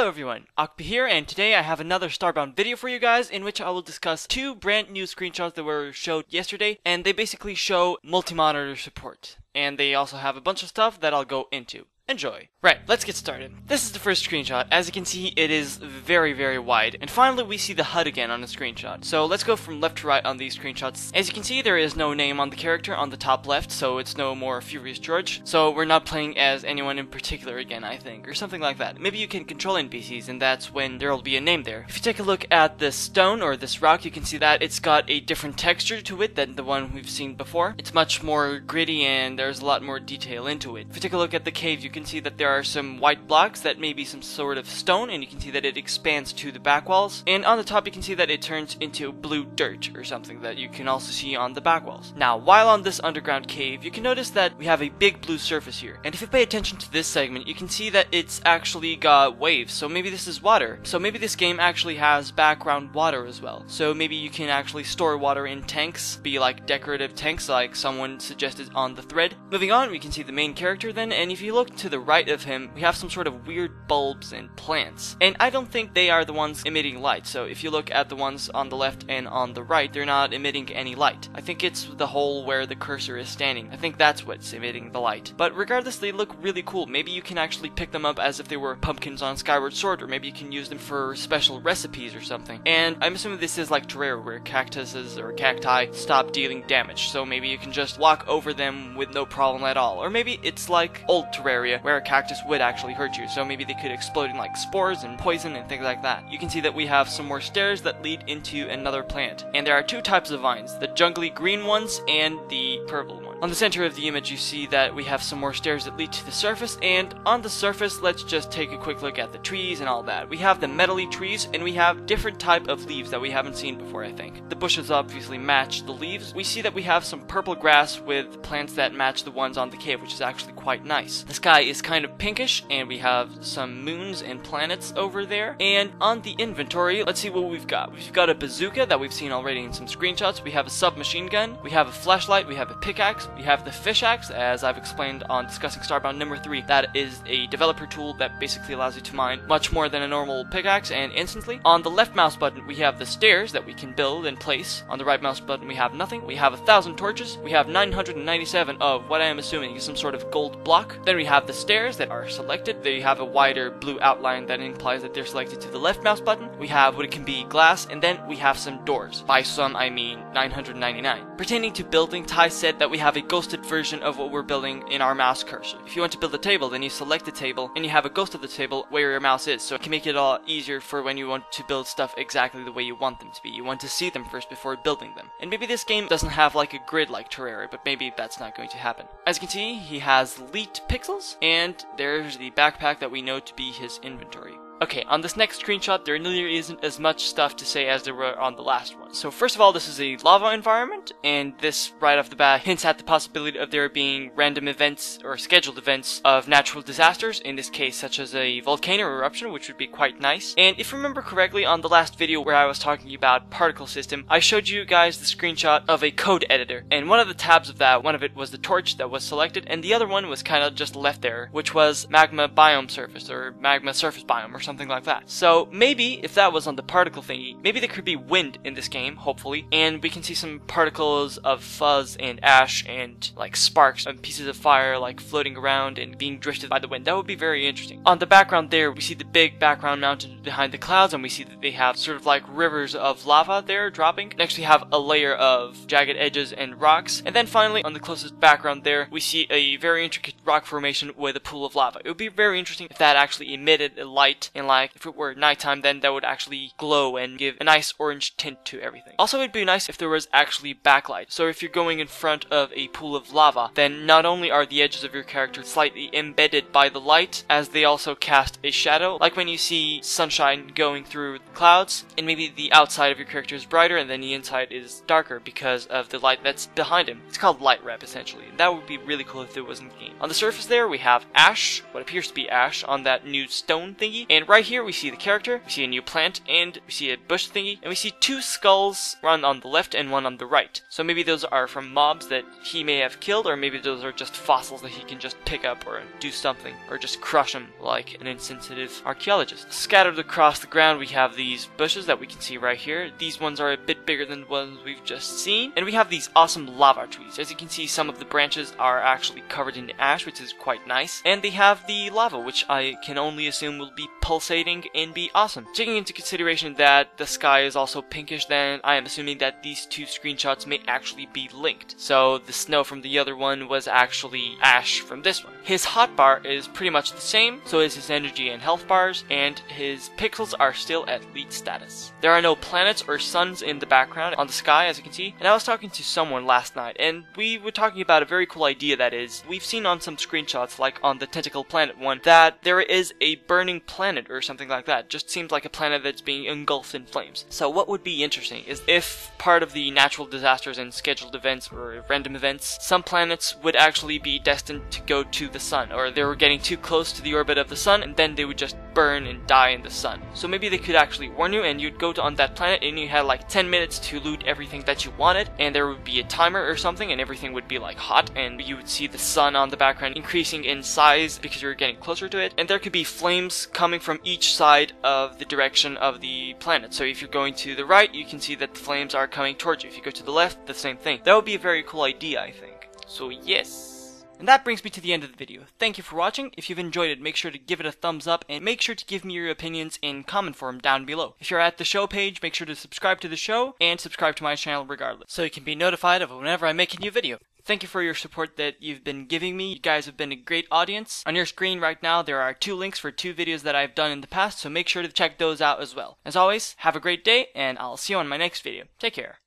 Hello everyone, ockpii here, and today I have another Starbound video for you guys in which I will discuss two brand new screenshots that were showed yesterday, and they basically show multi-monitor support. And they also have a bunch of stuff that I'll go into. Enjoy. Right, let's get started. This is the first screenshot. As you can see, it is very wide. And finally, we see the HUD again on the screenshot. So let's go from left to right on these screenshots. As you can see, there is no name on the character on the top left, so it's no more Furious George. So we're not playing as anyone in particular again, I think, or something like that. Maybe you can control NPCs, and that's when there will be a name there. If you take a look at this stone or this rock, you can see that it's got a different texture to it than the one we've seen before. It's much more gritty, and there's a lot more detail into it. If you take a look at the cave, you can see that there are some white blocks that may be some sort of stone, and you can see that it expands to the back walls. And on the top, you can see that it turns into blue dirt or something that you can also see on the back walls. Now, while on this underground cave, you can notice that we have a big blue surface here. And if you pay attention to this segment, you can see that it's actually got waves. So maybe this is water. So maybe this game actually has background water as well. So maybe you can actually store water in tanks, be like decorative tanks like someone suggested on the thread. Moving on, we can see the main character then, and if you look to the right of him, we have some sort of weird bulbs and plants. And I don't think they are the ones emitting light. So if you look at the ones on the left and on the right, they're not emitting any light. I think it's the hole where the cursor is standing. I think that's what's emitting the light. But regardless, they look really cool. Maybe you can actually pick them up as if they were pumpkins on Skyward Sword, or maybe you can use them for special recipes or something. And I'm assuming this is like Terraria, where cactuses or cacti stop dealing damage. So maybe you can just walk over them with no problem at all. Or maybe it's like old Terraria, where a cactus would actually hurt you, so maybe they could explode in like spores and poison and things like that. You can see that we have some more stairs that lead into another plant, and there are two types of vines, the jungly green ones and the purple one. On the center of the image, you see that we have some more stairs that lead to the surface, and on the surface, let's just take a quick look at the trees and all that. We have the metally trees, and we have different type of leaves that we haven't seen before, I think. The bushes obviously match the leaves. We see that we have some purple grass with plants that match the ones on the cave, which is actually quite nice. The sky is kind of pinkish, and we have some moons and planets over there. And on the inventory, let's see what we've got. We've got a bazooka that we've seen already in some screenshots. We have a submachine gun. We have a flashlight. We have a pickaxe. We have the fish axe, as I've explained on discussing Starbound number 3. That is a developer tool that basically allows you to mine much more than a normal pickaxe and instantly. On the left mouse button, we have the stairs that we can build and place. On the right mouse button, we have nothing. We have 1,000 torches. We have 997 of what I am assuming is some sort of gold block. Then we have the stairs that are selected. They have a wider blue outline that implies that they're selected to the left mouse button. We have what it can be glass, and then we have some doors. By some, I mean 999. Pertaining to building, Ty said that we have a ghosted version of what we're building in our mouse cursor. If you want to build a table, then you select the table, and you have a ghost of the table where your mouse is, so it can make it a lot easier for when you want to build stuff exactly the way you want them to be. You want to see them first before building them. And maybe this game doesn't have like a grid like Terraria, but maybe that's not going to happen. As you can see, he has leaked pixels, and there's the backpack that we know to be his inventory. Okay, on this next screenshot, there really isn't as much stuff to say as there were on the last one. So first of all, this is a lava environment, and this right off the bat hints at the possibility of there being random events or scheduled events of natural disasters, in this case such as a volcano eruption, which would be quite nice. And if you remember correctly, on the last video where I was talking about particle system, I showed you guys the screenshot of a code editor, and one of the tabs of that, one of it was the torch that was selected, and the other one was kind of just left there, which was magma biome surface, or magma surface biome, or something like that. So maybe if that was on the particle thingy, maybe there could be wind in this game, hopefully, and we can see some particles of fuzz and ash and like sparks and pieces of fire like floating around and being drifted by the wind. That would be very interesting. On the background there, we see the big background mountain behind the clouds, and we see that they have sort of like rivers of lava there dropping. Next we have a layer of jagged edges and rocks, and then finally on the closest background there, we see a very intricate rock formation with a pool of lava. It would be very interesting if that actually emitted a light, and like if it were nighttime, then that would actually glow and give a nice orange tint to everything. Also, it'd be nice if there was actually backlight. So if you're going in front of a pool of lava, then not only are the edges of your character slightly embedded by the light, as they also cast a shadow, like when you see sunshine going through the clouds, and maybe the outside of your character is brighter and then the inside is darker because of the light that's behind him. It's called light rep, essentially. That would be really cool if it was in the game. On the surface there, we have ash, what appears to be ash, on that new stone thingy. And right here, we see the character, we see a new plant, and we see a bush thingy, and we see two skulls, one on the left and one on the right. So maybe those are from mobs that he may have killed, or maybe those are just fossils that he can just pick up or do something, or just crush them like an insensitive archaeologist. Scattered across the ground, we have these bushes that we can see right here. These ones are a bit bigger than the ones we've just seen. And we have these awesome lava trees. As you can see, some of the branches are actually covered in ash, which is quite nice. And they have the lava, which I can only assume will be pulsating and be awesome. Taking into consideration that the sky is also pinkish, then I am assuming that these two screenshots may actually be linked. So the snow from the other one was actually ash from this one. His hotbar is pretty much the same, so is his energy and health bars, and his pixels are still at elite status. There are no planets or suns in the background on the sky, as you can see. And I was talking to someone last night, and we were talking about a very cool idea that is, we've seen on some screenshots, like on the Tentacle Planet one, that there is a burning planet or something like that. Just seems like a planet that's being engulfed in flames. So what would be interesting is if part of the natural disasters and scheduled events or random events, some planets would actually be destined to go to the sun, or they were getting too close to the orbit of the sun, and then they would just burn and die in the sun. So maybe they could actually warn you, and you'd go on that planet and you had like 10 minutes to loot everything that you wanted, and there would be a timer or something, and everything would be like hot, and you would see the sun on the background increasing in size because you're getting closer to it, and there could be flames coming from each side of the direction of the planet. So if you're going to the right, you can see that the flames are coming towards you. If you go to the left, the same thing. That would be a very cool idea, I think. So yes. And that brings me to the end of the video. Thank you for watching. If you've enjoyed it, make sure to give it a thumbs up, and make sure to give me your opinions in comment form down below. If you're at the show page, make sure to subscribe to the show, and subscribe to my channel regardless, so you can be notified of whenever I make a new video. Thank you for your support that you've been giving me. You guys have been a great audience. On your screen right now, there are 2 links for 2 videos that I've done in the past, so make sure to check those out as well. As always, have a great day, and I'll see you on my next video. Take care.